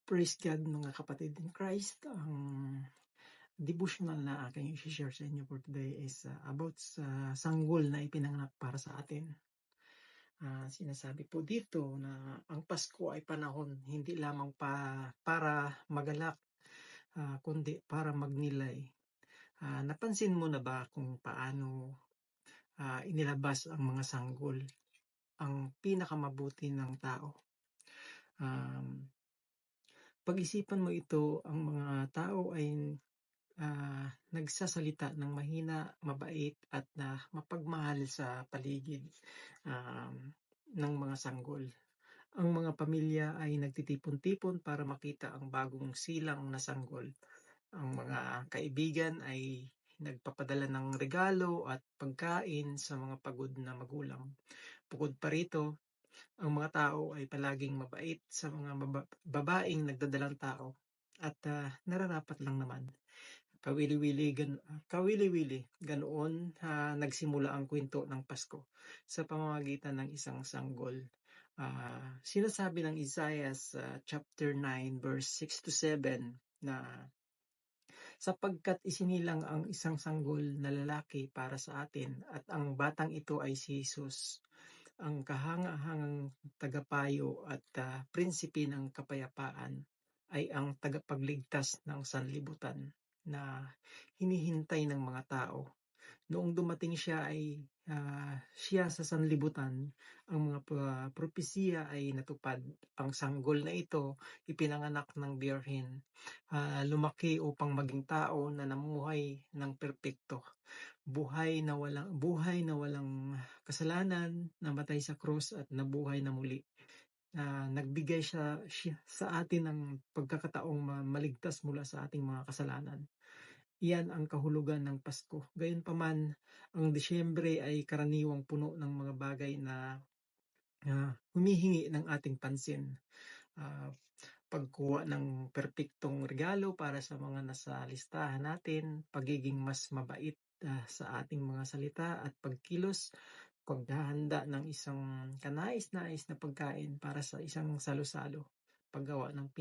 Praise God mga kapatid in Christ. Ang devotional na aking i-share sa inyo for today is about sa sanggol na ipinanganak para sa atin. Sinasabi po dito na ang Pasko ay panahon hindi lamang para magalak, kundi para magnilay. Napansin mo na ba kung paano inilabas ang mga sanggol, ang pinakamabuti ng tao? Pag-isipan mo ito, ang mga tao ay nagsasalita ng mahina, mabait at mapagmahal sa paligid ng mga sanggol. Ang mga pamilya ay nagtitipon-tipon para makita ang bagong silang na sanggol. Ang mga kaibigan ay nagpapadala ng regalo at pagkain sa mga pagod na magulang. Bukod pa rito, ang mga tao ay palaging mabait sa mga babaeng nagdadalang tao at nararapat lang naman. Kawili-wili, ganoon nagsimula ang kwento ng Pasko sa pamamagitan ng isang sanggol. Sinasabi ng Isaiah chapter 9 verse 6 to 7 na sapagkat isinilang ang isang sanggol na lalaki para sa atin at ang batang ito ay si Jesus, ang kahanga-hangang tagapayo at prinsipe ng kapayapaan ay ang tagapagligtas ng sanlibutan na hinihintay ng mga tao. Noong dumating siya siya sa sanlibutan, ang mga propesiya ay natupad. Ang sanggol na ito ipinanganak ng birhen, lumaki upang maging tao na namuhay ng perpekto. Buhay na walang kasalanan, namatay sa krus at nabuhay na muli. Nagbigay siya sa atin ng pagkakataong maligtas mula sa ating mga kasalanan. Iyan ang kahulugan ng Pasko. Gayunpaman, ang Disyembre ay karaniwang puno ng mga bagay na humihingi ng ating pansin. Pagkuha ng perpektong regalo para sa mga nasa listahan natin, pagiging mas mabait sa ating mga salita at pagkilos, paghahanda ng isang kanais-nais na pagkain para sa isang salo-salo, paggawa ng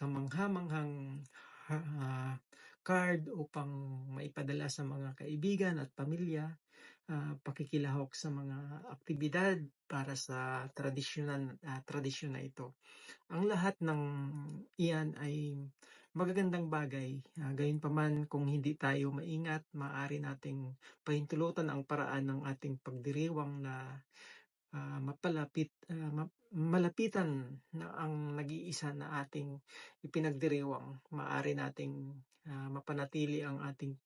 kamanghamanghang card upang maipadala sa mga kaibigan at pamilya, pakikilahok sa mga aktibidad para sa tradisyon na ito. Ang lahat ng iyan ay magagandang bagay. Gayunpaman, kung hindi tayo maingat, maaari nating pahintulutan ang paraan ng ating pagdiriwang na malapitan na ang nag-iisa na ating ipinagdiriwang. Maaari nating mapanatili ang ating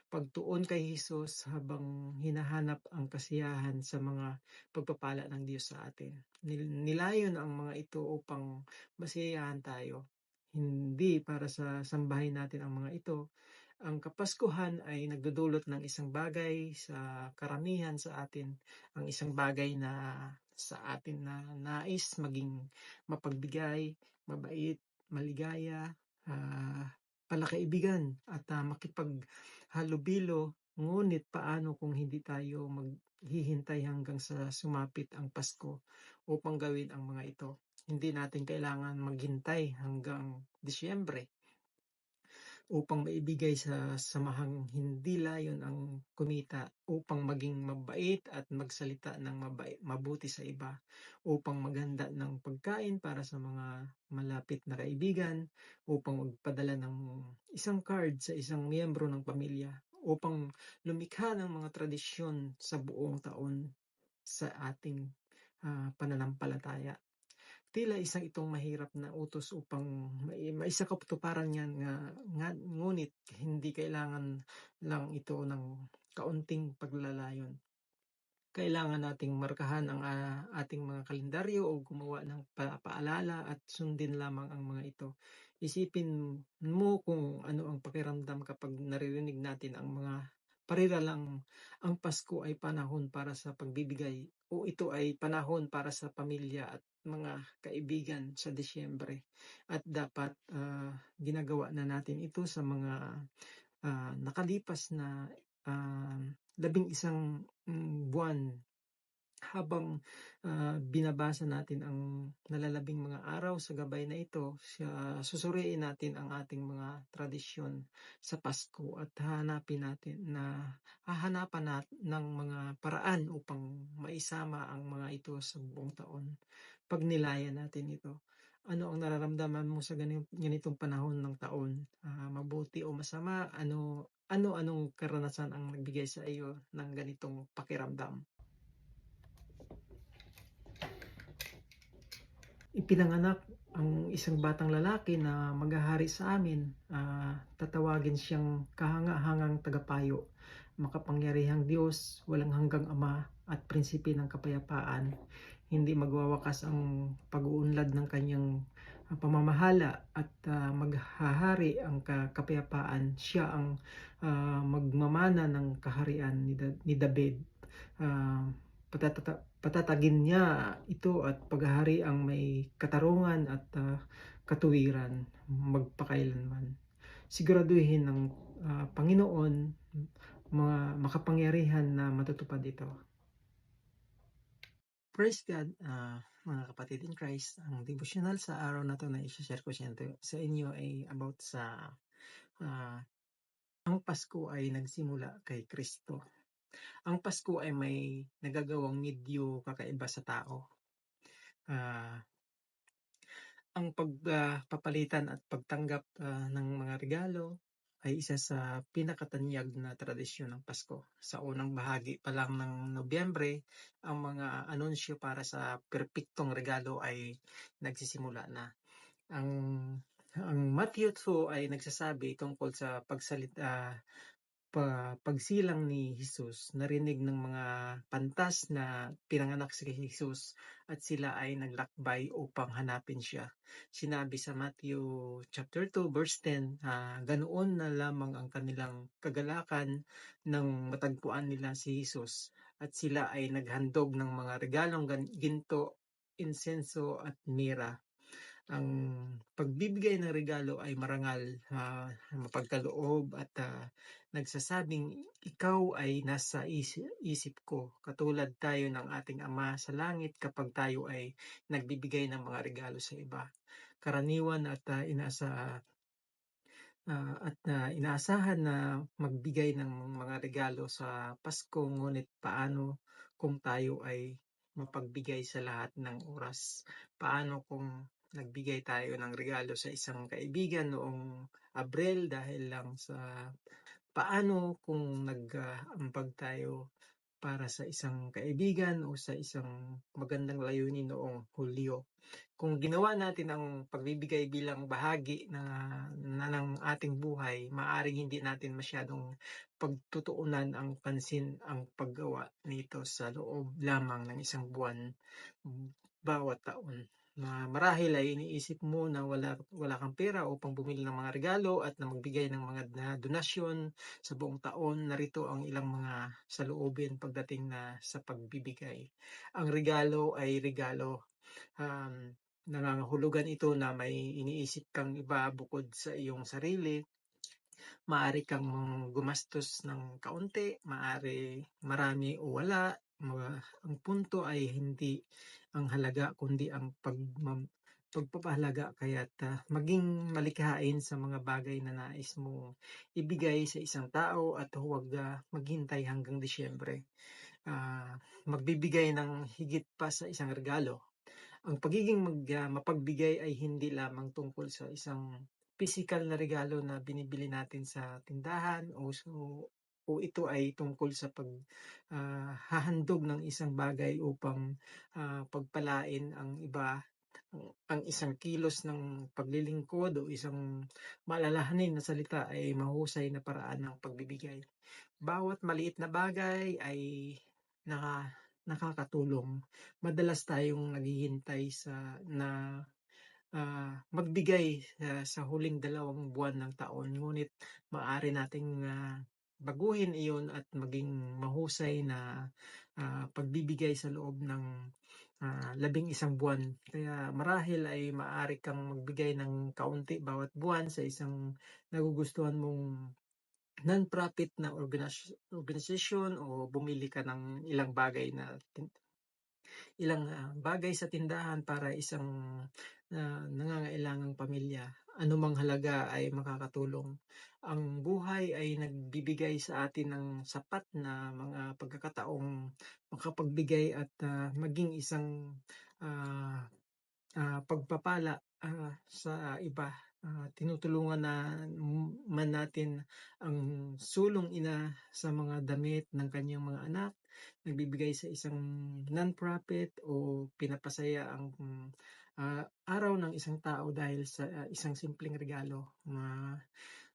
pagtuon kay Jesus habang hinahanap ang kasiyahan sa mga pagpapala ng Diyos sa atin. Nilayon ang mga ito upang masiyahan tayo, hindi para sa sambahin natin ang mga ito. Ang Kapaskuhan ay nagdudulot ng isang bagay sa karamihan sa atin, ang isang bagay na sa atin na nais maging mapagbigay, mabait, maligaya, palakaibigan at makipaghalubilo. Ngunit paano kung hindi tayo maghihintay hanggang sa sumapit ang Pasko upang gawin ang mga ito? Hindi natin kailangan maghintay hanggang Disyembre upang maibigay sa samahang hindi layon ang kumita, upang maging mabait at magsalita ng mabuti sa iba, upang maghanda ng pagkain para sa mga malapit na kaibigan, upang magpadala ng isang card sa isang miyembro ng pamilya, upang lumikha ng mga tradisyon sa buong taon sa ating pananampalataya. Tila isang itong mahirap na utos upang maisakatuparan yan ngunit hindi kailangan lang ito ng kaunting paglalayon. Kailangan nating markahan ang ating mga kalendaryo o gumawa ng paalala at sundin lamang ang mga ito. Isipin mo kung ano ang pakiramdam kapag naririnig natin ang mga pariralang ang Pasko ay panahon para sa pagbibigay o ito ay panahon para sa pamilya at mga kaibigan sa Disyembre. At dapat ginagawa na natin ito sa mga nakalipas na 11 buwan habang binabasa natin ang nalalabing mga araw sa gabay na ito, susuriin natin ang ating mga tradisyon sa Pasko at hahanapan natin ng mga paraan upang maisama ang mga ito sa buong taon. Pag nilayan natin ito, ano ang nararamdaman mo sa ganitong panahon ng taon? Mabuti o masama? Anong karanasan ang nagbigay sa iyo ng ganitong pakiramdam? Ipinanganak ang isang batang lalaki na maghahari sa amin. Tatawagin siyang kahanga-hangang tagapayo, makapangyarihang Diyos, walang hanggang Ama at prinsipe ng kapayapaan. Hindi magwawakas ang pag-uunlad ng kanyang pamamahala at maghahari ang kapayapaan. Siya ang magmamana ng kaharian ni David. Patatagin niya ito at paghahari ang may katarungan at katuwiran magpakailanman. Siguraduhin ng Panginoon mga makapangyarihan na matutupad ito. Praise God, mga kapatid in Christ. Ang devotional sa araw na ito na i-share ko sa inyo ay about sa ang Pasko ay nagsimula kay Kristo. Ang Pasko ay may nagagawang medyo kakaiba sa tao. Ang pagpapalitan at pagtanggap ng mga regalo ay isa sa pinakatanyag na tradisyon ng Pasko. Sa unang bahagi pa lang ng Nobyembre, ang mga anunsyo para sa perpektong regalo ay nagsisimula na. Ang Matthew 2 ay nagsasabi tungkol sa pagsilang ni Jesus. Narinig ng mga pantas na pinanganak si Jesus at sila ay naglakbay upang hanapin siya. Sinabi sa Matthew chapter 2 verse 10, ganoon na lamang ang kanilang kagalakan nang matagpuan nila si Jesus at sila ay naghandog ng mga regalong ginto, insenso at mira. Ang pagbibigay ng regalo ay marangal, mapagkaloob at nagsasabing ikaw ay nasa isip ko, katulad tayo ng ating Ama sa langit kapag tayo ay nagbibigay ng mga regalo sa iba. Karaniwan at inaasahan na magbigay ng mga regalo sa Pasko, ngunit paano kung tayo ay mapagbigay sa lahat ng oras? Paano kung nagbigay tayo ng regalo sa isang kaibigan noong Abril dahil lang sa paano kung nag-ambag tayo para sa isang kaibigan o sa isang magandang layunin noong Hulyo? Kung ginawa natin ang pagbibigay bilang bahagi ng ating buhay, maaaring hindi natin masyadong pagtutuunan ang pansin ang paggawa nito sa loob lamang ng isang buwan bawat taon. Marahil ay iniisip mo na wala kang pera upang bumili ng mga regalo at na magbigay ng mga donasyon sa buong taon. Narito ang ilang mga saloobin pagdating na sa pagbibigay. Ang regalo ay regalo. Nangangahulugan ito na may iniisip kang iba bukod sa iyong sarili. Maaari kang gumastos ng kaunti, maaari marami o wala. Ang punto ay hindi ang halaga kundi ang pagpapahalaga, kaya't maging malikhain sa mga bagay na nais mong ibigay sa isang tao at huwag maghintay hanggang Disyembre. Magbibigay ng higit pa sa isang regalo. Ang pagiging mapagbigay ay hindi lamang tungkol sa isang physical na regalo na binibili natin sa tindahan o ito ay tungkol sa paghahandog ng isang bagay upang pagpalain ang iba. Ang isang kilos ng paglilingkod o isang maalalahanin na salita ay mahusay na paraan ng pagbibigay. Bawat maliit na bagay ay nakakatulong. Madalas tayong naghihintay na magbigay sa huling 2 buwan ng taon, ngunit maaari nating baguhin iyon at maging mahusay na pagbibigay sa loob ng 11 buwan. Kaya marahil ay maaari kang magbigay ng kaunti bawat buwan sa isang nagugustuhan mong non-profit na organisasyon o bumili ka ng ilang bagay na ilang bagay sa tindahan para isang nangangailangang pamilya. Anumang halaga ay makakatulong. Ang buhay ay nagbibigay sa atin ng sapat na mga pagkakataong makapagbigay at maging isang ah, pagpapala sa iba. Tinutulungan man natin ang sulong ina sa mga damit ng kanyang mga anak, nagbibigay sa isang non-profit o pinapasaya ang araw ng isang tao dahil sa isang simpleng regalo.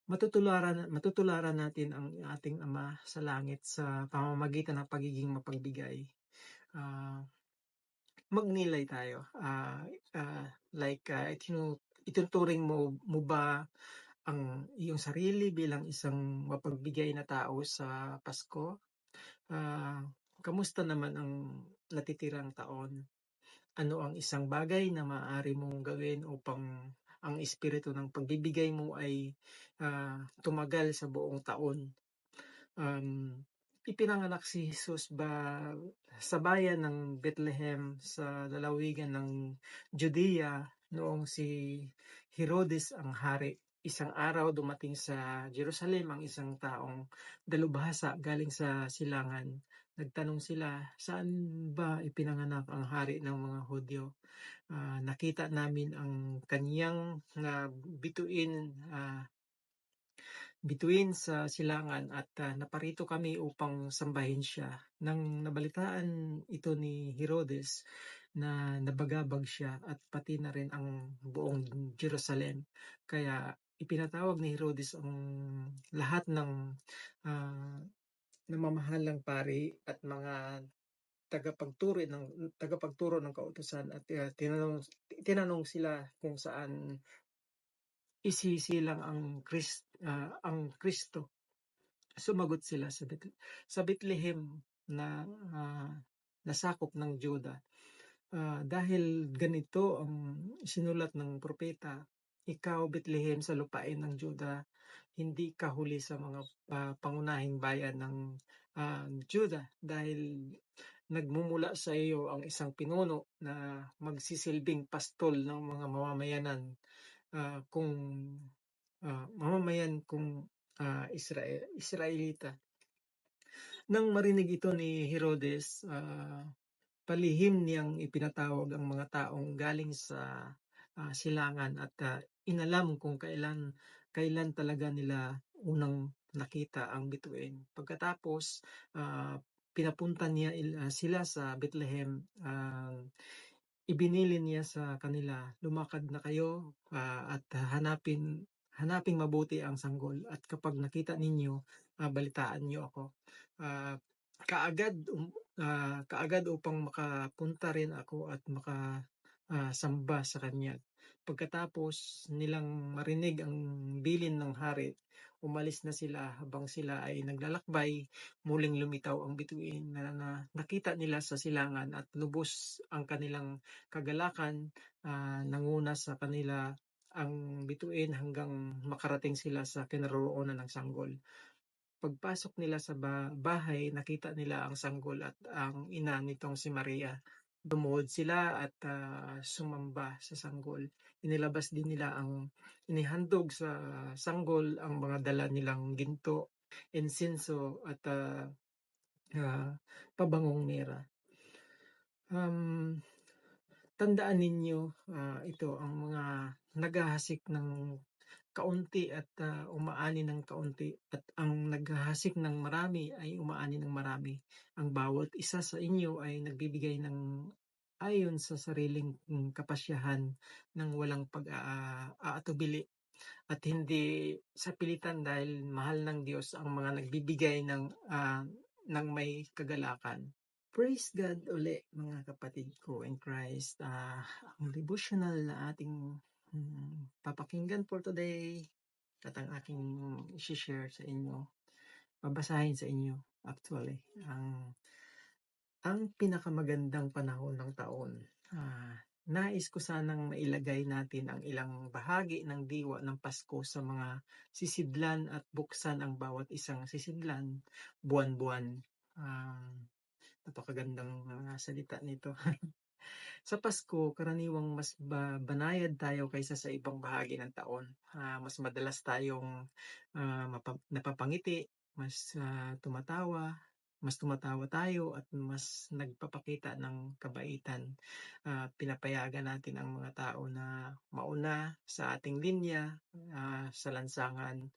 Matutularan natin ang ating Ama sa langit sa pamamagitan ng pagiging mapagbigay. Magnilay tayo. Ituturing mo ba ang iyong sarili bilang isang mapagbigay na tao sa Pasko? Kamusta naman ang natitirang taon? Ano ang isang bagay na maaari mong gawin upang ang espiritu ng pagbibigay mo ay tumagal sa buong taon? Ipinanganak si Jesus ba sa bayan ng Bethlehem sa lalawigan ng Judea noong si Herodes ang hari? Isang araw dumating sa Jerusalem ang isang taong dalubhasa galing sa silangan. Nagtanong sila, saan ba ipinanganak ang hari ng mga Hudyo? Nakita namin ang kaniyang bituin sa silangan at naparito kami upang sambahin siya. Nang nabalitaan ito ni Herodes na nabagabag siya at pati na rin ang buong Jerusalem. Kaya ipinatawag ni Herodes ang lahat ng namamahalang pari at mga tagapagturo ng kautusan at tinanong sila kung saan isisilang ang Kristo. Sumagot sila sa Bethlehem na nasakop ng Juda. Dahil ganito ang sinulat ng propeta, ikaw Bethlehem sa lupain ng Juda, hindi ka huli sa mga pangunahing bayan ng Juda dahil nagmumula sa iyo ang isang pinuno na magsisilbing pastol ng mga mamamayan kung Israelita. Nang marinig ito ni Herodes, palihim niyang ipinatawag ang mga taong galing sa silangan at inalam kung kailan talaga nila unang nakita ang bituin. Pagkatapos, pinapunta niya sila sa Bethlehem. Ibinili niya sa kanila, lumakad na kayo at hanaping mabuti ang sanggol at kapag nakita ninyo, balitaan niyo ako. Kaagad upang makapunta rin ako at makasamba sa kanya. Pagkatapos nilang marinig ang bilin ng hari, umalis na sila. Habang sila ay naglalakbay, muling lumitaw ang bituin na nakita nila sa silangan at lubos ang kanilang kagalakan. Nanguna sa kanila ang bituin hanggang makarating sila sa kinaroroonan ng sanggol. Pagpasok nila sa bahay, nakita nila ang sanggol at ang ina nitong si Maria. Lumuhod sila at sumamba sa sanggol. Inilabas din nila inihandog sa sanggol ang mga dala nilang ginto, insenso at pabangong mira. Tandaan ninyo ito, ang mga naghahasik ng kaunti at umaani ng kaunti at ang naghahasik ng marami ay umaani ng marami. Ang bawat isa sa inyo ay nagbibigay ng ayon sa sariling kapasyahan ng walang pag-aatubili at hindi sa pilitan dahil mahal ng Diyos ang mga nagbibigay ng may kagalakan. Praise God uli mga kapatid ko in Christ. Ang devotional na ating papakinggan for today at ang aking i-share sa inyo, babasahin sa inyo actually ang pinakamagandang panahon ng taon. Nais ko sanang mailagay natin ang ilang bahagi ng diwa ng Pasko sa mga sisidlan at buksan ang bawat isang sisidlan buwan-buwan. napakagandang mga salita nito. Sa Pasko, karaniwang mas banayad tayo kaysa sa ibang bahagi ng taon. Mas madalas tayong napapangiti, mas tumatawa tayo at mas nagpapakita ng kabaitan. Pinapayagan natin ang mga tao na mauna sa ating linya, sa lansangan.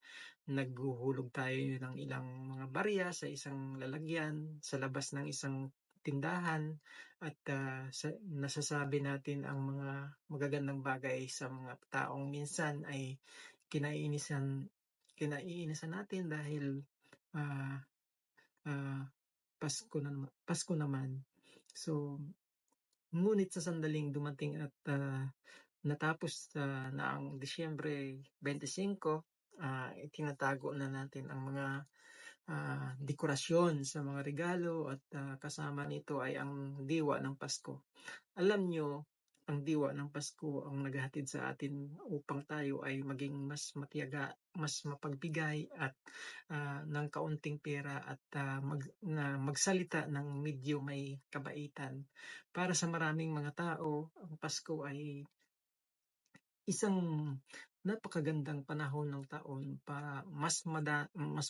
Naghuhulog tayo ng ilang mga barya sa isang lalagyan, sa labas ng isang tindahan at nasasabi natin ang mga magagandang bagay sa mga taong minsan ay kinaiinisan kinaiinisan natin dahil ah, ah, Pasko naman. So, ngunit sa sandaling dumating at natapos na ang Disyembre 25, itinatago na natin ang mga dekorasyon sa mga regalo at kasama nito ay ang diwa ng Pasko. Alam nyo, ang diwa ng Pasko ang naghahatid sa atin upang tayo ay maging mas matiyaga, mas mapagbigay at ng kaunting pera at magsalita ng medyo may kabaitan. Para sa maraming mga tao, ang Pasko ay isang napakagandang panahon ng taon para mas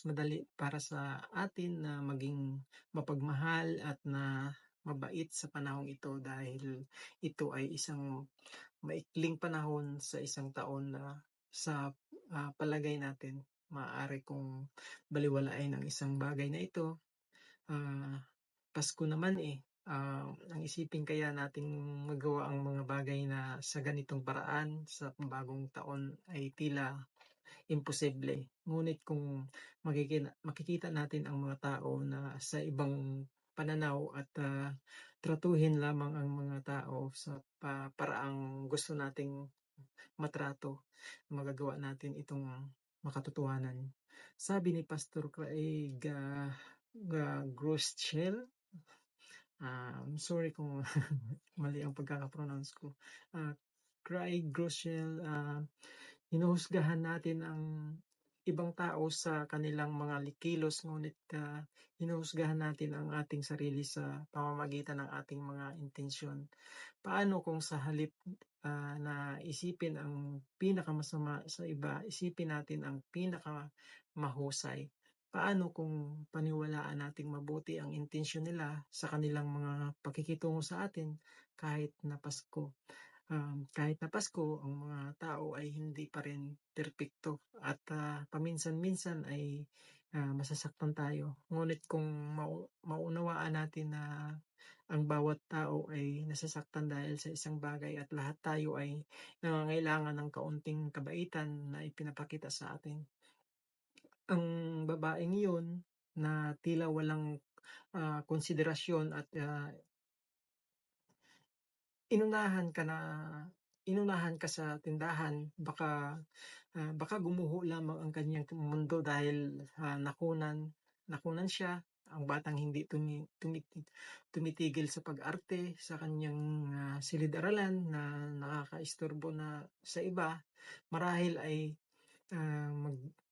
madali para sa atin na maging mapagmahal at na mabait sa panahong ito dahil ito ay isang maikling panahon sa isang taon na sa palagay natin maaari kong balewalain ang isang bagay na ito. Pasko naman ang isipin kaya nating magawa ang mga bagay na sa ganitong paraan sa bagong taon ay tila imposible. Ngunit kung makikita natin ang mga tao na sa ibang pananaw at tratuhin lamang ang mga tao sa paraang gusto nating matrato, magagawa natin itong makatotohanan. Sabi ni Pastor Craig Groeschel, I'm sorry kung mali ang pagkaka-pronounce ko. Craig Groeschel, hinuhusgahan natin ang ibang tao sa kanilang mga kilos, ngunit hinuhusgahan natin ang ating sarili sa pamamagitan ng ating mga intensyon. Paano kung sa halip na isipin ang pinakamasama sa iba, isipin natin ang pinakamahusay? Paano kung paniwalaan nating mabuti ang intensyon nila sa kanilang mga pakikitungo sa atin kahit na Pasko? Kahit na Pasko, ang mga tao ay hindi pa rin perpekto at paminsan-minsan ay masasaktan tayo. Ngunit kung maunawaan natin na ang bawat tao ay nasasaktan dahil sa isang bagay at lahat tayo ay nangangailangan ng kaunting kabaitan na ipinapakita sa atin. Ang babaeng iyon na tila walang konsiderasyon at inunahan ka sa tindahan, baka gumuho lamang ang kanyang mundo dahil nakunan siya, ang batang hindi tumitigil sa pag-arte sa kanyang silid-aralan na nakakaistorbo na sa iba, marahil ay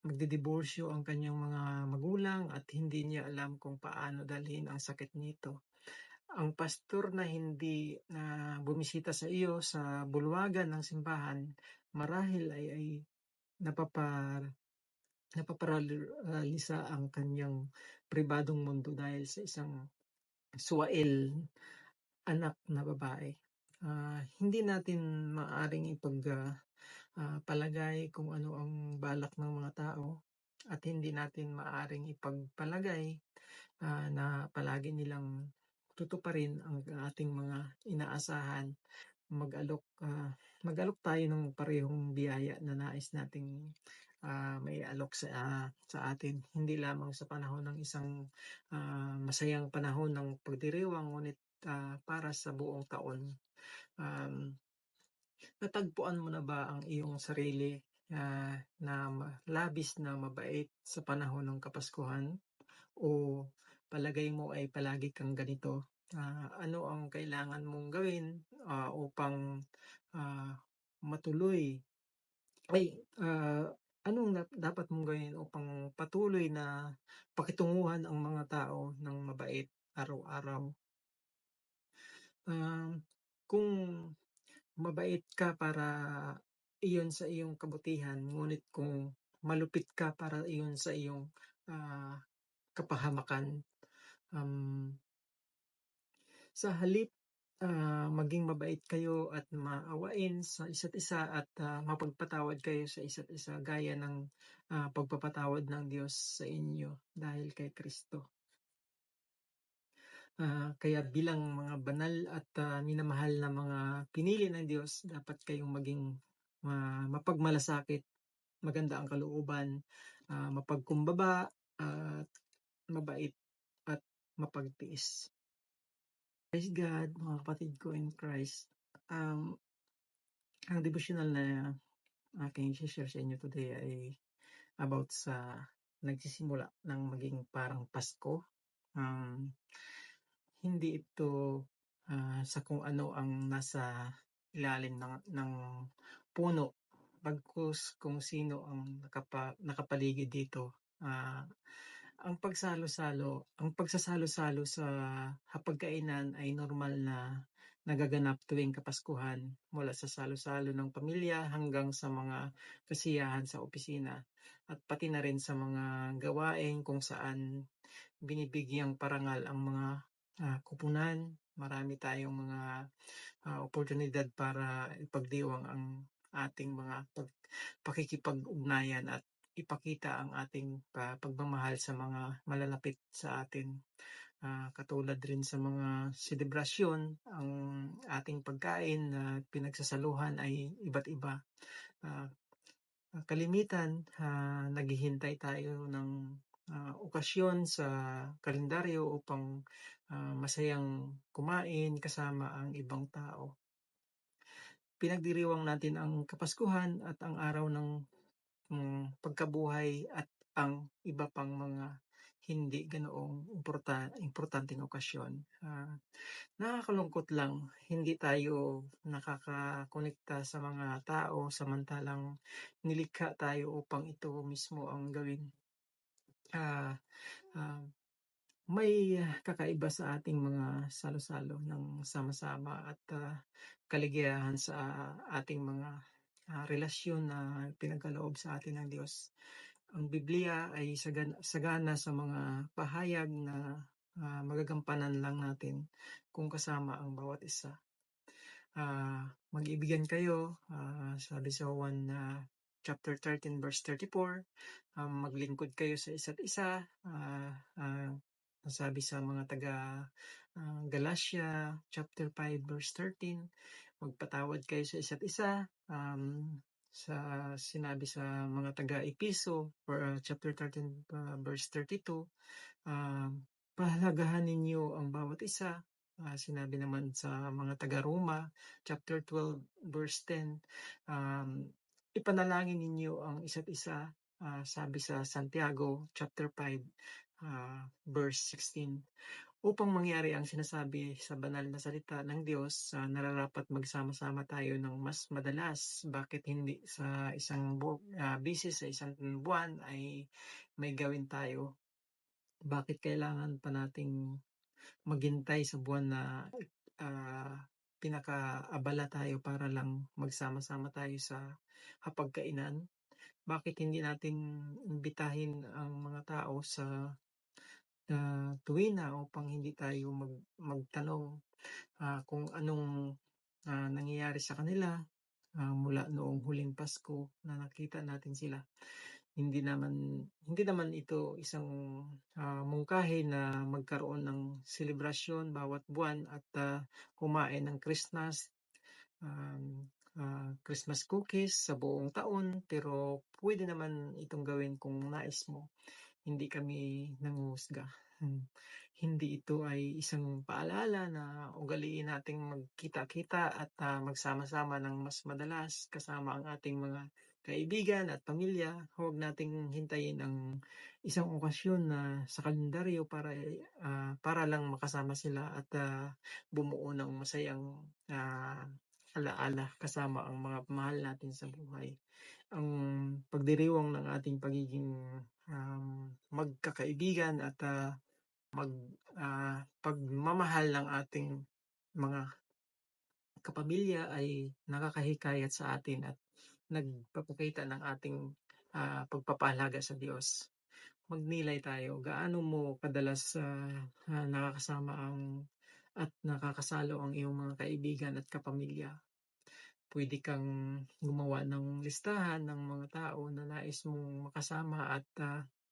magdidiborsyo ang kanyang mga magulang at hindi niya alam kung paano dalhin ang sakit nito. Ang pastor na hindi bumisita sa iyo sa bulwagan ng simbahan, marahil ay napaparalisa ang kanyang pribadong mundo dahil sa isang suwail anak na babae. Hindi natin maaring palagay kung ano ang balak ng mga tao at hindi natin maaring ipagpalagay na palagi nilang tutuparin ang ating mga inaasahan. Mag-alok tayo ng parehong biyaya na nais nating maialok sa atin, hindi lamang sa panahon ng isang masayang panahon ng pagdiriwang, ngunit para sa buong taon. Natagpuan mo na ba ang iyong sarili na labis na mabait sa panahon ng Kapaskuhan? O palagay mo ay palagi kang ganito? Ano ang kailangan mong gawin upang matuloy? Anong dapat mong gawin upang patuloy na pakitunguhan ang mga tao ng mabait araw-araw? Kung mabait ka para iyon sa iyong kabutihan, ngunit kung malupit ka para iyon sa iyong kapahamakan. Sa halip maging mabait kayo at maawain sa isa't isa at mapagpatawad kayo sa isa't isa gaya ng pagpapatawad ng Diyos sa inyo dahil kay Kristo. Kaya bilang mga banal at minamahal na mga pinili ng Diyos, dapat kayong maging mapagmalasakit, maganda ang kalooban, mapagkumbaba, at mabait at mapagtiis. Praise God, mga kapatid ko in Christ. Ang devotional na aking i-share sa inyo today ay about sa nagsisimula ng maging parang Pasko. Hindi ito sa kung ano ang nasa ilalim ng puno, bagkus kung sino ang nakapaligid dito. Ang pagsasalo-salo sa hapagkainan ay normal na nagaganap tuwing Kapaskuhan, mula sa salo-salo ng pamilya hanggang sa mga kasiyahan sa opisina, at pati na rin sa mga gawain kung saan binibigyang parangal ang mga kupunan. Marami tayong mga oportunidad para ipagdiwang ang ating mga pakikipag-ugnayan at ipakita ang ating pagmamahal sa mga malalapit sa atin. Katulad rin sa mga selebrasyon, ang ating pagkain na pinagsasaluhan ay iba't iba. Kalimitan, naghihintay tayo ng okasyon sa kalendaryo upang masayang kumain kasama ang ibang tao. Pinagdiriwang natin ang Kapaskuhan at ang araw ng pagkabuhay at ang iba pang mga hindi ganoong importanteng okasyon. Nakakalungkot lang, hindi tayo nakakakonekta sa mga tao samantalang nilikha tayo upang ito mismo ang gawin. May kakaiba sa ating mga salo-salo ng sama-sama at kaligayahan sa ating mga relasyon na pinagkaloob sa atin ng Diyos. Ang Biblia ay sagana sa mga pahayag na magagampanan lang natin kung kasama ang bawat isa. Mag-ibigan kayo, sabi sa 1 chapter 13 verse 34. Maglingkod kayo sa isa't isa, sabi sa mga taga Galatia chapter 5 verse 13. Magpatawad kayo sa isa't isa, sa sinabi sa mga taga Episo chapter 13 verse 32. Pahalagahan ninyo ang bawat isa, sinabi naman sa mga taga Roma chapter 12 verse 10. Ipanalangin ninyo ang isa't isa, sabi sa Santiago chapter 5 verse 16. Upang mangyari ang sinasabi sa banal na salita ng Diyos, nararapat magsama-sama tayo ng mas madalas. Bakit hindi sa isang bisis sa isang buwan ay may gawin tayo? Bakit kailangan pa nating maghintay sa buwan na pinakaabala tayo para lang magsama-sama tayo sa hapagkainan? Bakit hindi natin imbitahin ang mga tao sa tuwina upang hindi tayo magtanong kung anong nangyayari sa kanila mula noong huling Pasko na nakita natin sila. Hindi naman ito isang mungkahi na magkaroon ng selebrasyon bawat buwan at kumain ng Christmas cookies sa buong taon, pero pwede naman itong gawin kung nais mo. Hindi kami nanguhusga. Hindi ito ay isang paalala na ugaliin nating magkita-kita at magsama-sama ng mas madalas kasama ang ating mga kaibigan at pamilya. Huwag nating hintayin ang isang okasyon na sa kalendaryo para lang makasama sila at bumuo ng masayang alaala kasama ang mga mahal natin sa buhay. Ang pagdiriwang ng ating pagiging magkakaibigan at pagmamahal ng ating mga kapamilya ay nakakahikayat sa atin at nagpapakita ng ating pagpapahalaga sa Diyos. Magnilay tayo, gaano mo kadalas nakakasama at nakakasalo ang iyong mga kaibigan at kapamilya? Pwede kang gumawa ng listahan ng mga tao na nais mong makasama at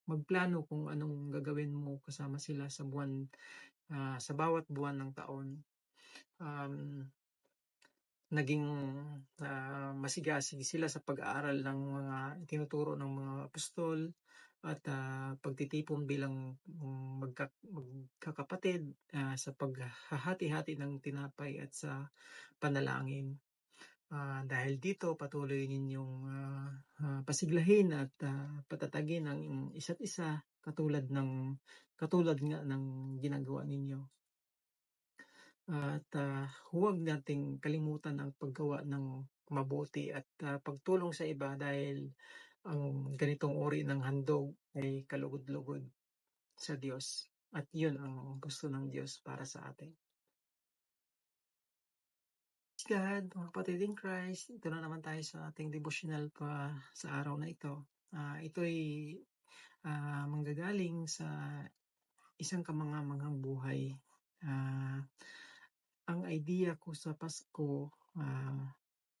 magplano kung anong gagawin mo kasama sila sa bawat buwan ng taon. Naging masigasig sila sa pag-aaral ng mga tinuturo ng mga apostol at pagtitipon bilang magkakapatid sa paghahati-hati ng tinapay at sa panalangin. Dahil dito patuloy ninyong pasiglahin at patatagin ang isa't isa katulad nga ng ginagawa ninyo. At huwag nating kalimutan ang paggawa ng mabuti at pagtulong sa iba dahil ang ganitong uri ng handog ay kalugod-lugod sa Diyos at yun ang gusto ng Diyos para sa atin. God, mga kapatid in Christ, ito na naman tayo sa ating devotional pa sa araw na ito. Ito'y manggagaling sa isang kamangamanghang buhay. Ang idea ko sa Pasko,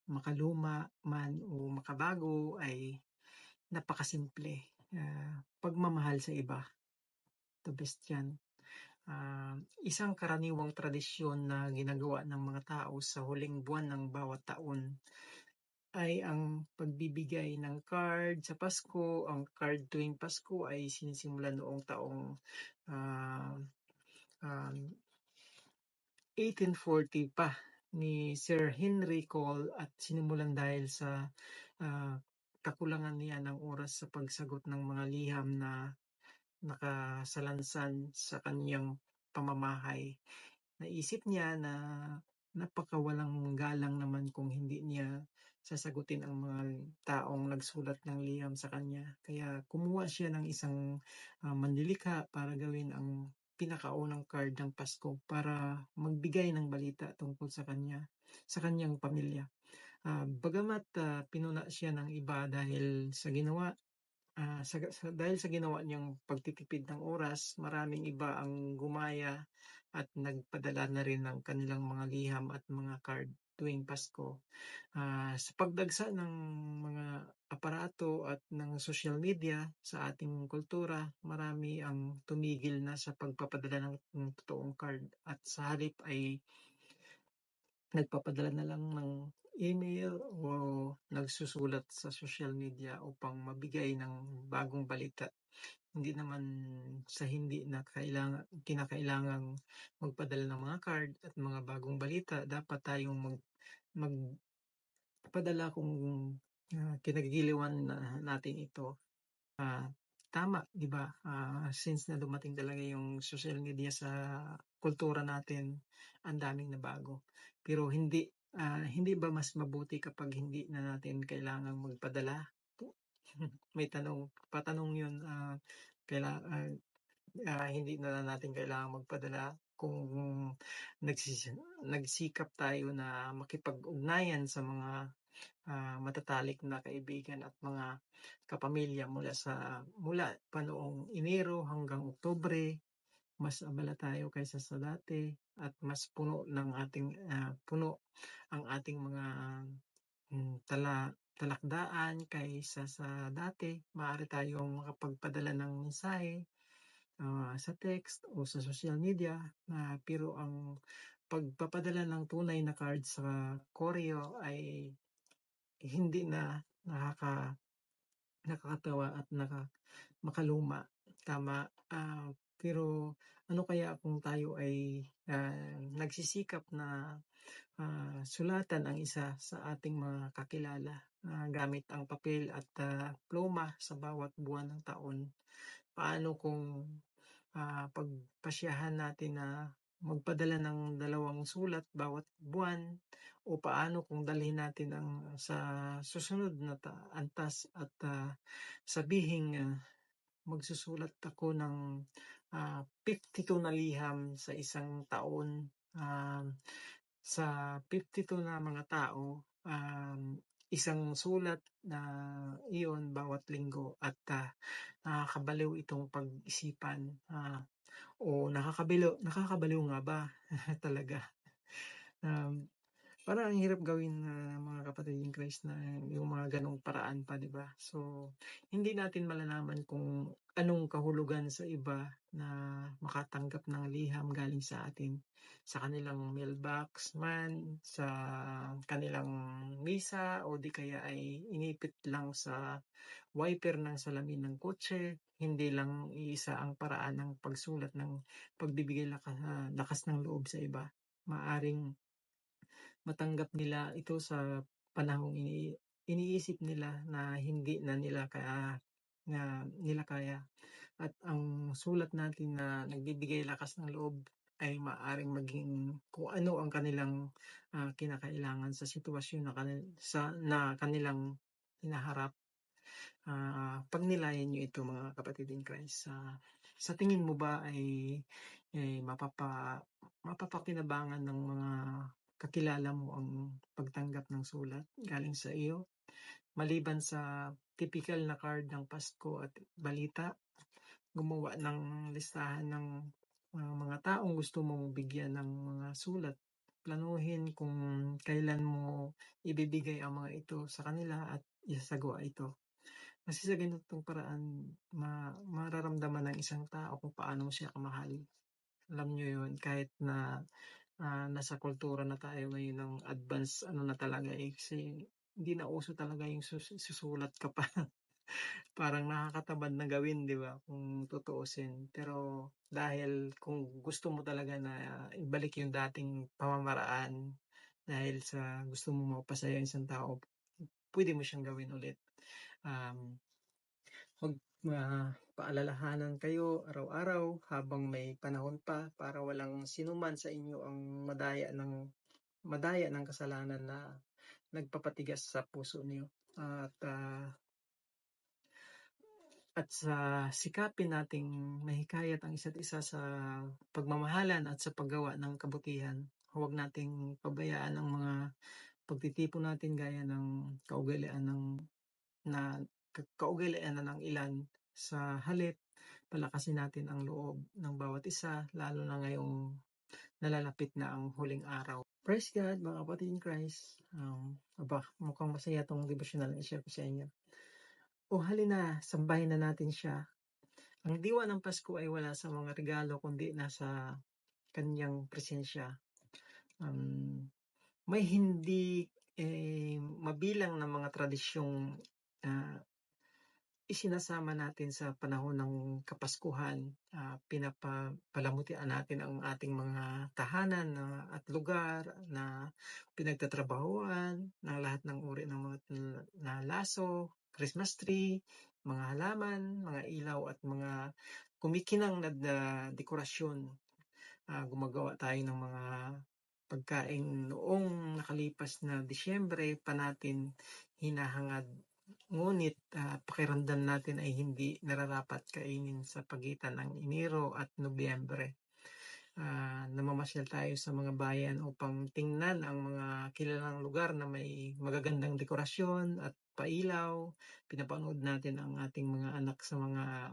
makaluma man o makabago, ay napakasimple. Pagmamahal sa iba, the best yan. Isang karaniwang tradisyon na ginagawa ng mga tao sa huling buwan ng bawat taon ay ang pagbibigay ng card sa Pasko. Ang card tuwing Pasko ay sinisimula noong taong 1840 pa ni Sir Henry Cole at sinimulan dahil sa kakulangan niya ng oras sa pagsagot ng mga liham na nakasalansan sa kanyang pamamahay. Naisip niya na napakawalang galang naman kung hindi niya sasagutin ang mga taong nagsulat ng liham sa kanya. Kaya kumuha siya ng isang manlilikha para gawin ang pinakaunang card ng Pasko para magbigay ng balita tungkol sa kanyang pamilya. Bagamat pinuna siya ng iba dahil sa ginawa niyang pagtitipid ng oras, maraming iba ang gumaya at nagpadala na rin ng kanilang mga liham at mga card tuwing Pasko. Sa pagdagsa ng mga aparato at ng social media sa ating kultura, marami ang tumigil na sa pagpapadala ng totoong card at sa halip ay nagpapadala na lang ng email o nagsusulat sa social media upang mabigay ng bagong balita. Hindi naman sa hindi na kinakailangang magpadala ng mga card at mga bagong balita. Dapat tayong magpadala kung kinagigiliwan natin ito. Tama, di ba? Since na dumating talaga yung social media sa kultura natin, ang daming nabago. Pero hindi ba mas mabuti kapag hindi na natin kailangang magpadala? May patanong yun, hindi na natin kailangang magpadala kung nagsikap tayo na makipag-ugnayan sa mga matatalik na kaibigan at mga kapamilya mula pa noong Enero hanggang Oktubre. Mas abala tayo kaysa sa dati at mas puno ang ating mga talakdaan kaysa sa dati. Maaari tayong makapagpadala ng mensahe sa text o sa social media, pero ang pagpapadala ng tunay na card sa koreo ay hindi na nakakatawa at makaluma. Tama. Pero ano kaya kung tayo ay nagsisikap na sulatan ang isa sa ating mga kakilala gamit ang papel at pluma sa bawat buwan ng taon? Paano kung pagpasyahan natin na magpadala ng 2 sulat bawat buwan, o paano kung dalhin natin sa susunod na antas at sabihing magsusulat ako ng 52 na liham sa isang taon Sa 52 na mga tao, isang sulat na iyon bawat linggo at nakakabaliw itong pag-isipan, o nakakabaliw nga ba talaga? Um, Parang ang hirap gawin, mga kapatid in Christ, na yung mga gano'ng paraan pa, 'di ba? So, hindi natin malalaman kung anong kahulugan sa iba na makatanggap ng liham galing sa atin, sa kanilang mailbox man, sa kanilang misa, o di kaya ay inipit lang sa wiper ng salamin ng kotse. Hindi lang iisa ang paraan ng pagsulat ng pagbibigay lakas ng loob sa iba. Maaring matanggap nila ito sa panahong iniisip nila na hindi na nila kaya, at ang sulat natin na nagbibigay lakas ng loob ay maaaring maging kung ano ang kanilang kinakailangan sa sitwasyon na kanilang hinaharap. Pagnilayan niyo ito, mga kapatid in Christ. Sa tingin mo ba ay mapapakinabangan ng mga kakilala mo ang pagtanggap ng sulat galing sa iyo, maliban sa tipikal na card ng Pasko at balita? Gumawa ng listahan ng mga taong gusto mong bigyan ng mga sulat. Planuhin kung kailan mo ibibigay ang mga ito sa kanila at isasagawa ito. Kasi sa ganitong paraan, mararamdaman ng isang tao kung paano mo siya kamahal. Alam niyo yun, kahit na nasa kultura na tayo ngayon ng advance na talaga, kasi hindi na uso talaga yung susulat ka pa. Parang nakakatamad na gawin, 'di ba, kung tutuusin. Pero dahil kung gusto mo talaga na ibalik yung dating pamamaraan, dahil sa gusto mo mapasaya ang isang tao, pwede mo siyang gawin ulit. Um, Huwag paalalahanan kayo araw-araw habang may panahon pa, para walang sinuman sa inyo ang madaya ng kasalanan na nagpapatigas sa puso niyo. At sa sikapin nating mahikayat ang isa't isa sa pagmamahalan at sa paggawa ng kabutihan. Huwag nating pabayaan ang mga pagtitipon natin gaya ng na kaugalian na ng ilan. Sa halip, palakasin natin ang loob ng bawat isa, lalo na ngayong nalalapit na ang huling araw. Praise God, mga kapatid in Christ. Mukhang masaya itong devotional na i-share ko sa inyo. O halina, sambahin na natin siya. Ang diwa ng Pasko ay wala sa mga regalo, kundi nasa kanyang presensya. May hindi mabilang na mga tradisyong isinasama natin sa panahon ng Kapaskuhan. Pinapalamutian natin ang ating mga tahanan at lugar na pinagtatrabahuan ng lahat ng uri ng mga na laso, Christmas tree, mga halaman, mga ilaw at mga kumikinang na dekorasyon. Gumagawa tayo ng mga pagkain noong nakalipas na Disyembre pa natin hinahangad. Ngunit pakiramdam natin ay hindi nararapat kainin sa pagitan ng Enero at Nobyembre. Namamasyal tayo sa mga bayan upang tingnan ang mga kilalang lugar na may magagandang dekorasyon at pailaw. Pinapanood natin ang ating mga anak sa mga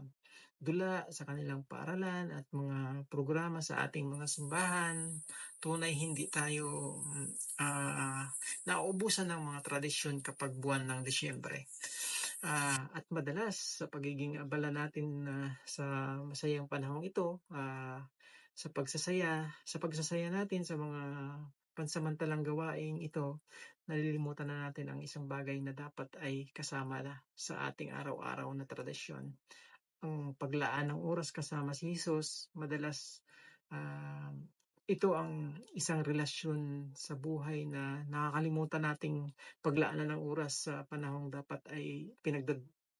dula sa kanilang paaralan at mga programa sa ating mga simbahan. Tunay hindi tayo nauubusan ng mga tradisyon kapag buwan ng Disyembre. At madalas sa pagiging abala natin sa masayang panahong ito, sa pagsasaya natin sa mga pansamantalang gawain ito, nalilimutan na natin ang isang bagay na dapat ay kasama na sa ating araw-araw na tradisyon. Ang paglaan ng oras kasama si Jesus. Madalas ito ang isang relasyon sa buhay na nakakalimutan nating paglaanan ng oras sa panahong dapat ay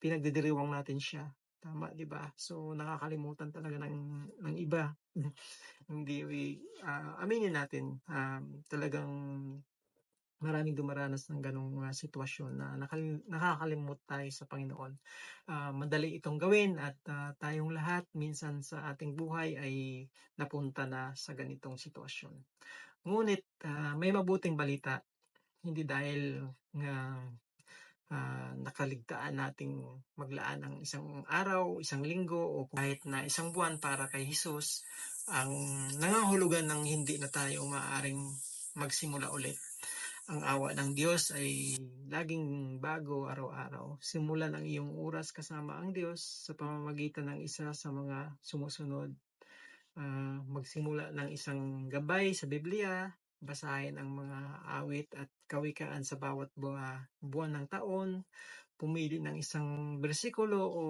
pinagdidiriwang natin siya. Tama, di ba? So nakakalimutan talaga ng iba. Hindi aminin natin, talagang maraming dumaranas ng gano'ng sitwasyon na nakakalimot tayo sa Panginoon. Madali itong gawin at tayong lahat minsan sa ating buhay ay napunta na sa ganitong sitwasyon. Ngunit may mabuting balita, hindi dahil nga nakaligtaan nating maglaan ng isang araw, isang linggo o kahit na isang buwan para kay Jesus, ang nangangahulugan ng hindi na tayo maaaring magsimula ulit. Ang awa ng Diyos ay laging bago araw-araw. Simulan ang iyong oras kasama ang Diyos sa pamamagitan ng isa sa mga sumusunod. Magsimula ng isang gabay sa Biblia, basahin ang mga awit at kawikaan sa bawat buwan ng taon, pumili ng isang bersikulo o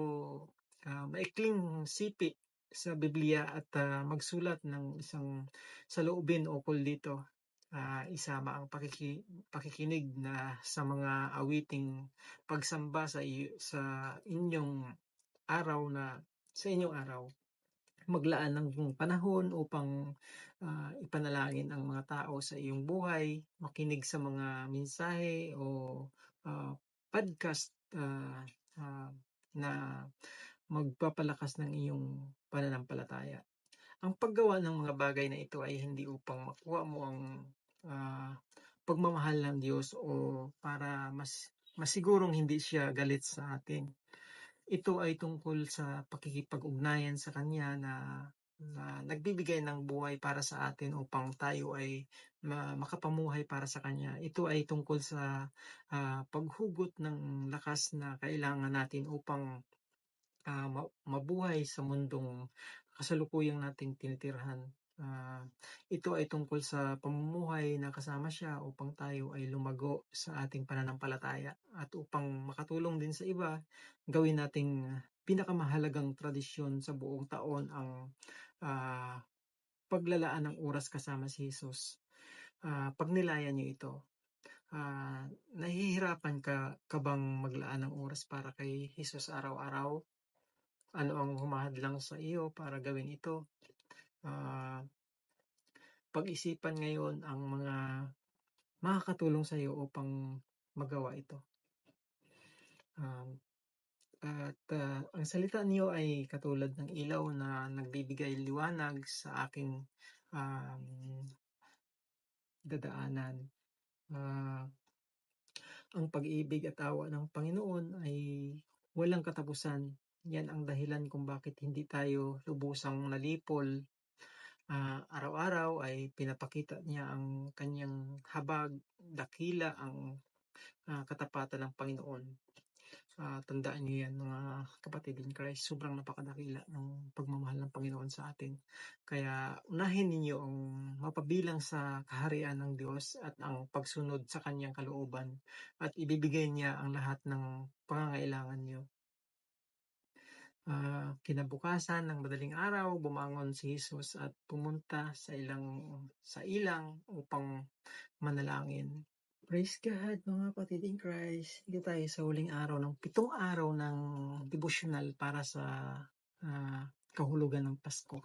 maikling sipi sa Biblia at magsulat ng isang saloobin ukol dito. Isama ang pakikinig na sa mga awiting pagsamba sa inyong araw maglaan ng panahon upang ipanalangin ang mga tao sa iyong buhay, makinig sa mga mensahe o podcast na magpapalakas ng iyong pananampalataya. Ang paggawa ng mga bagay na ito ay hindi upang makuha mo ang pagmamahal ng Diyos o para masigurong hindi siya galit sa atin. Ito ay tungkol sa pakikipag-ugnayan sa Kanya na nagbibigay ng buhay para sa atin upang tayo ay makapamuhay para sa Kanya. Ito ay tungkol sa paghugot ng lakas na kailangan natin upang mabuhay sa mundong kasalukuyang nating tinitirhan. Ito ay tungkol sa pamumuhay na kasama siya upang tayo ay lumago sa ating pananampalataya at upang makatulong din sa iba, gawin nating pinakamahalagang tradisyon sa buong taon ang paglalaan ng oras kasama si Jesus. Pagnilayan niyo ito. Nahihirapan ka bang maglaan ng oras para kay Jesus araw-araw? Ano ang humahadlang sa iyo para gawin ito? Pag-isipan ngayon ang mga makakatulong sa iyo upang magawa ito. Ang salita niyo ay katulad ng ilaw na nagbibigay liwanag sa aking dadaanan. Ang pag-ibig at awa ng Panginoon ay walang katapusan. Yan ang dahilan kung bakit hindi tayo lubusang nalipol. Araw-araw ay pinapakita niya ang kanyang habag, dakila ang katapatan ng Panginoon. Tandaan niyo yan mga kapatid in Christ, sobrang napakadakila ng pagmamahal ng Panginoon sa atin. Kaya unahin ninyo ang mapabilang sa kaharian ng Diyos at ang pagsunod sa kanyang kalooban at ibibigay niya ang lahat ng pangangailangan niyo. Kinabukasan ng madaling araw, bumangon si Jesus at pumunta sa ilang upang manalangin. Praise God mga kapatid in Christ. Dito tayo sa huling araw ng 7 araw ng devotional para sa kahulugan ng Pasko.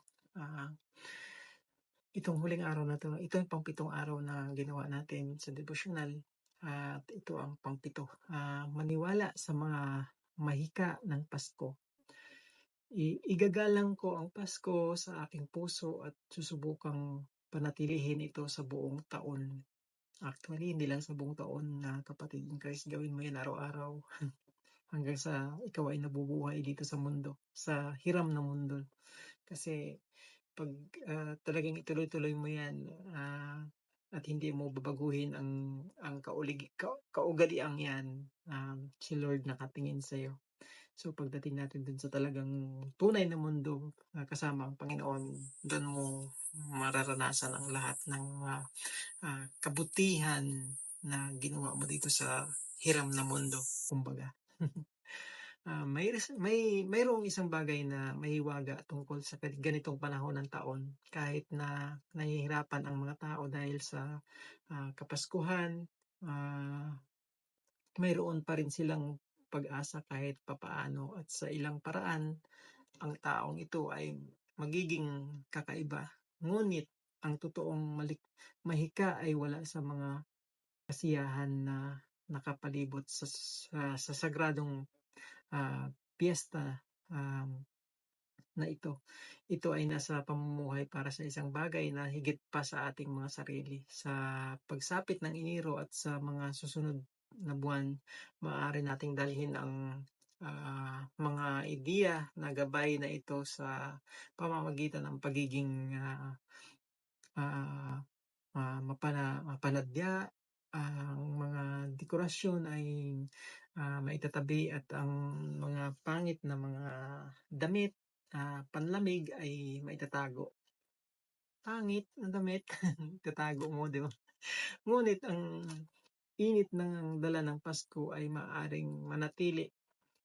Itong huling araw na to, ito yung pang-7 araw na ginawa natin sa devotional. At ito ang pang-7. Maniwala sa mga mahika ng Pasko. Igagalang ko ang Pasko sa aking puso at susubukang panatilihin ito sa buong taon. Actually, hindi lang sa buong taon na kapatid in Christ, gawin mo yan araw-araw hanggang sa ikaw ay nabubuhay dito sa mundo, sa hiram ng mundo. Kasi pag talagang ituloy-tuloy mo yan at hindi mo babaguhin ang kaugalian yan, si Lord nakatingin sa'yo. So pagdating natin dun sa talagang tunay na mundo kasama ang Panginoon, dun mo mararanasan ang lahat ng kabutihan na ginawa mo dito sa hiram na mundo, kumbaga. Mayroong isang bagay na mahiwaga tungkol sa ganitong panahon ng taon, kahit na nahihirapan ang mga tao dahil sa Kapaskuhan, mayroon pa rin silang pag-asa kahit papaano at sa ilang paraan ang taong ito ay magiging kakaiba. Ngunit ang totoong mahika ay wala sa mga kasiyahan na nakapalibot sa sagradong piyesta na ito. Ito ay nasa pamumuhay para sa isang bagay na higit pa sa ating mga sarili. Sa pagsapit ng Enero at sa mga susunod na buwan, maaari nating dalhin ang mga ideya na gabay na ito sa pamamagitan ng pagiging mapanadya. Ang mga dekorasyon ay maitatabi at ang mga pangit na mga damit, panlamig ay maitatago. Pangit na damit, itatago mo, di ba? Ngunit ang init ng dala ng Pasko ay maaaring manatili.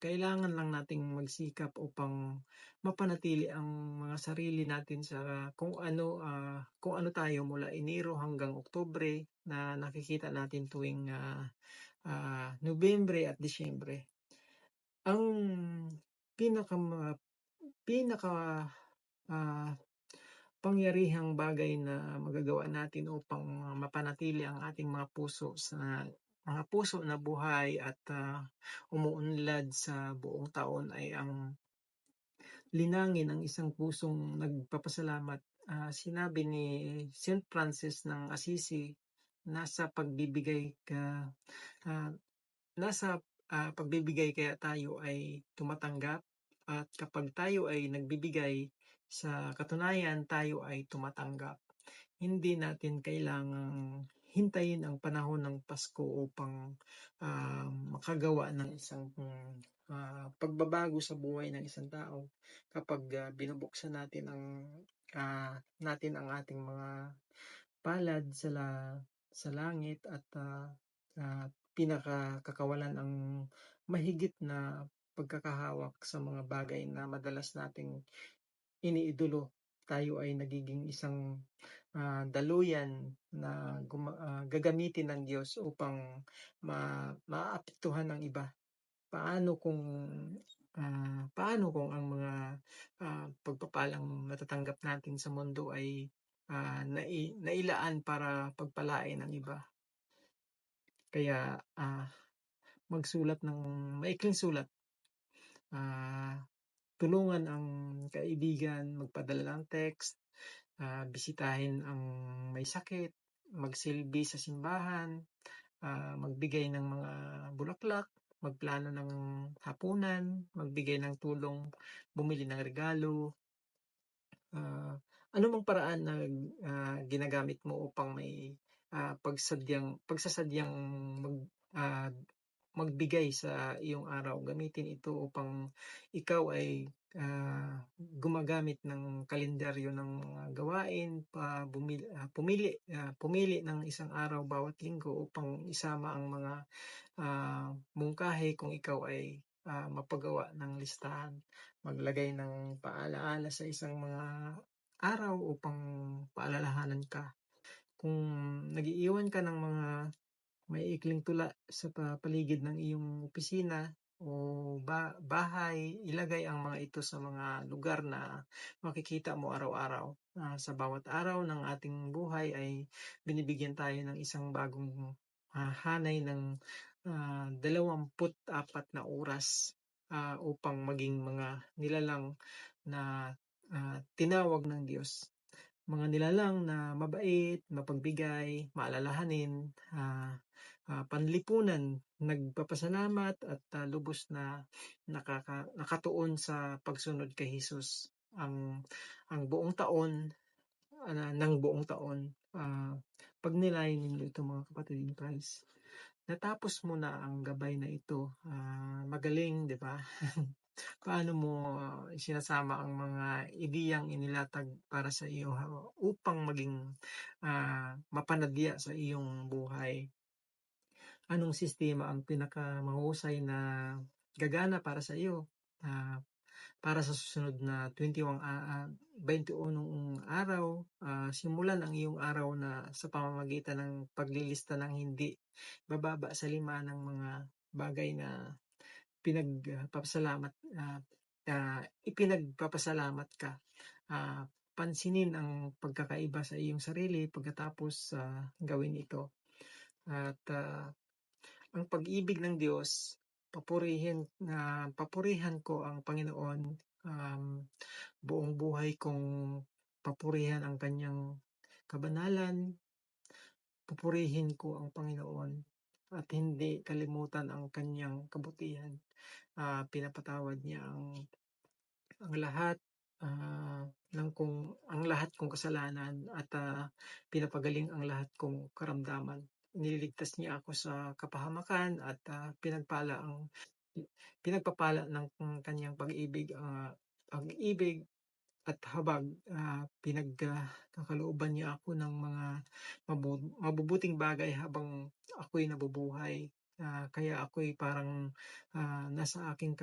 Kailangan lang nating magsikap upang mapanatili ang mga sarili natin sa kung ano tayo mula Enero hanggang Oktubre na nakikita natin tuwing Nobyembre at Disyembre. Ang pinaka pangyarihang bagay na magagawa natin upang mapanatili ang ating mga puso na buhay at umuunlad sa buong taon ay ang linangin ang isang pusong nagpapasalamat. Sinabi ni St. Francis ng Assisi, nasa pagbibigay kaya tayo ay tumatanggap, at kapag tayo ay nagbibigay, sa katunayan tayo ay tumatanggap. Hindi natin kailangang hintayin ang panahon ng Pasko upang makagawa ng isang pagbabago sa buhay ng isang tao. Kapag binubuksan natin ang ating mga palad sa langit at pinakakakawalan ang mahigit na pagkakahawak sa mga bagay na madalas nating iniidolo, tayo ay nagiging isang daluyan na gagamitin ng Diyos upang maapektuhan ng iba. Paano kung ang mga pagpapalang natatanggap natin sa mundo ay nailaan para pagpalain ang iba? Kaya magsulat ng maikling sulat. Tulungan ang kaibigan, magpadala ng text, bisitahin ang may sakit, magsilbi sa simbahan, magbigay ng mga bulaklak, magplano ng hapunan, magbigay ng tulong, bumili ng regalo, anumang paraan na ginagamit mo upang may pagsasadyang magbigay sa iyong araw. Gamitin ito upang ikaw ay gumagamit ng kalendaryo ng mga gawain, pumili ng isang araw bawat linggo upang isama ang mga mungkahi. Kung ikaw ay mapagawa ng listahan, maglagay ng paalaala sa isang mga araw upang paalalahanan ka. Kung nag-iiwan ka ng mga maiikling tula sa paligid ng iyong opisina o bahay, ilagay ang mga ito sa mga lugar na makikita mo araw-araw. Sa bawat araw ng ating buhay ay binibigyan tayo ng isang bagong hanay ng 24 na oras upang maging mga nilalang na tinawag ng Diyos. Mga nilalang na mabait, mapagbigay, maalalahanin, panlipunan, nagpapasalamat at lubos na nakatuon sa pagsunod kay Jesus. Ang buong taon, ng buong taon, pag nilayan ninyo ito mga kapatid in Christ, natapos mo na ang gabay na ito. Magaling, di ba? Paano mo sinasama ang mga ideyang inilatag para sa iyo upang maging mapanadya sa iyong buhay? Anong sistema ang pinakamahusay na gagana para sa iyo? Para sa susunod na 21 araw, simulan ang iyong araw na sa pamamagitan ng paglilista ng hindi bababa sa 5 ng mga bagay na ipinagpapasalamat ka. Pansinin ang pagkakaiba sa iyong sarili pagkatapos gawin ito. At ang pag-ibig ng Diyos, papurihan ko ang Panginoon, buong buhay kong papurihan ang kanyang kabanalan, pupurihin ko ang Panginoon at hindi kalimutan ang kanyang kabutihan. Pinapatawad niya ang lahat ang lahat kong kasalanan at pinapagaling ang lahat kong karamdaman. Nililigtas niya ako sa kapahamakan at pinagpapala ng kanyang pag-ibig at habag. Pinagkakalooban niya ako ng mga mabubuting bagay habang ako'y nabubuhay. Kaya ako'y parang nasa aking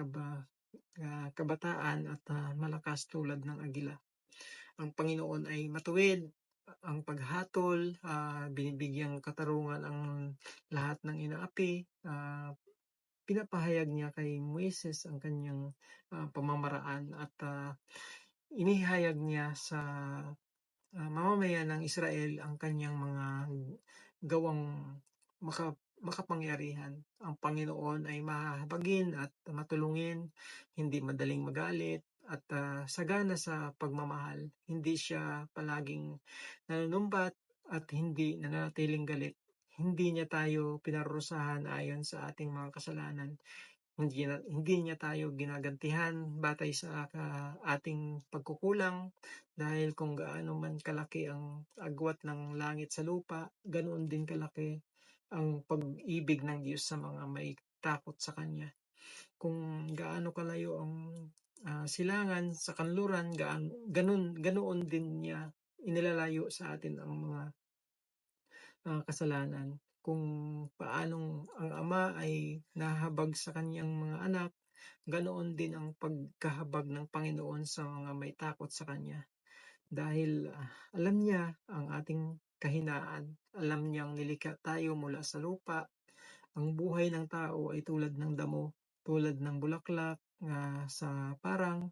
kabataan at malakas tulad ng agila. Ang Panginoon ay matuwid, ang paghatol, binibigyang katarungan ang lahat ng inaapi. Pinapahayag niya kay Moises ang kanyang pamamaraan at inihayag niya sa mamamayan ng Israel ang kanyang mga gawang makapangyarihan. Ang Panginoon ay mahahabagin at matulungin, hindi madaling magalit, at sagana sa pagmamahal. Hindi siya palaging nanunumbat at hindi nananatiling galit. Hindi niya tayo pinarurusahan ayon sa ating mga kasalanan. Hindi niya tayo ginagantihan batay sa ating pagkukulang, dahil kung gaano man kalaki ang agwat ng langit sa lupa, ganoon din kalaki ang pag-ibig ng Diyos sa mga may takot sa Kanya. Kung gaano kalayo ang silangan sa kanluran, ganoon din niya inilalayo sa atin ang mga kasalanan. Kung paanong ang Ama ay nahabag sa kanyang mga anak, ganoon din ang pagkahabag ng Panginoon sa mga may takot sa Kanya. Dahil alam niya ang ating kahinaan, alam niyang nilikha tayo mula sa lupa. Ang buhay ng tao ay tulad ng damo, tulad ng bulaklak sa parang,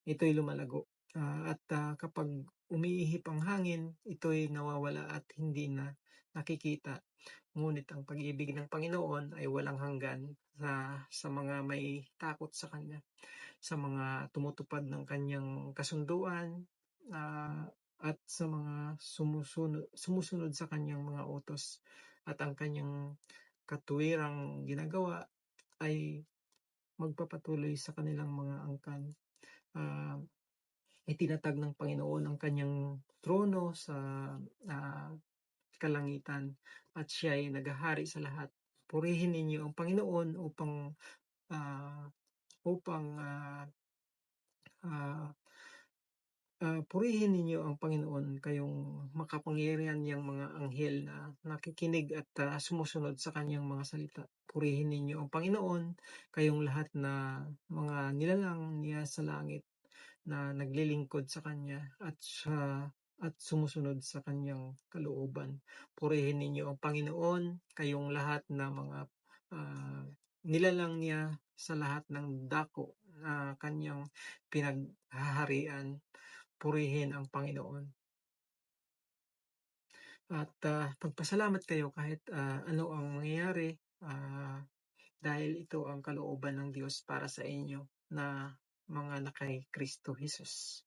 ito'y lumalago. At kapag umiihip ang hangin, ito'y nawawala at hindi na nakikita. Ngunit ang pag-ibig ng Panginoon ay walang hanggan sa mga may takot sa Kanya, sa mga tumutupad ng Kanyang kasunduan, at sa mga sumusunod sa Kanyang mga utos. At ang Kanyang katuwirang ginagawa ay magpapatuloy sa kanilang mga angkan. Itinatag ng Panginoon ang kanyang trono sa kalangitan at siya ay naghahari sa lahat. Purihin ninyo ang Panginoon upang purihin ninyo ang Panginoon, kayong makapangyarihan niyang mga anghel na nakikinig at sumusunod sa kanyang mga salita. Purihin ninyo ang Panginoon, kayong lahat na mga nilalang niya sa langit na naglilingkod sa Kanya at sumusunod sa Kanyang kalooban. Purihin ninyo ang Panginoon, kayong lahat na mga nilalang niya sa lahat ng dako na Kanyang pinaghaharian. Purihin ang Panginoon. At pagpasalamat kayo kahit ano ang mangyayari, dahil ito ang kalooban ng Diyos para sa inyo na mga kay Kristo Jesus.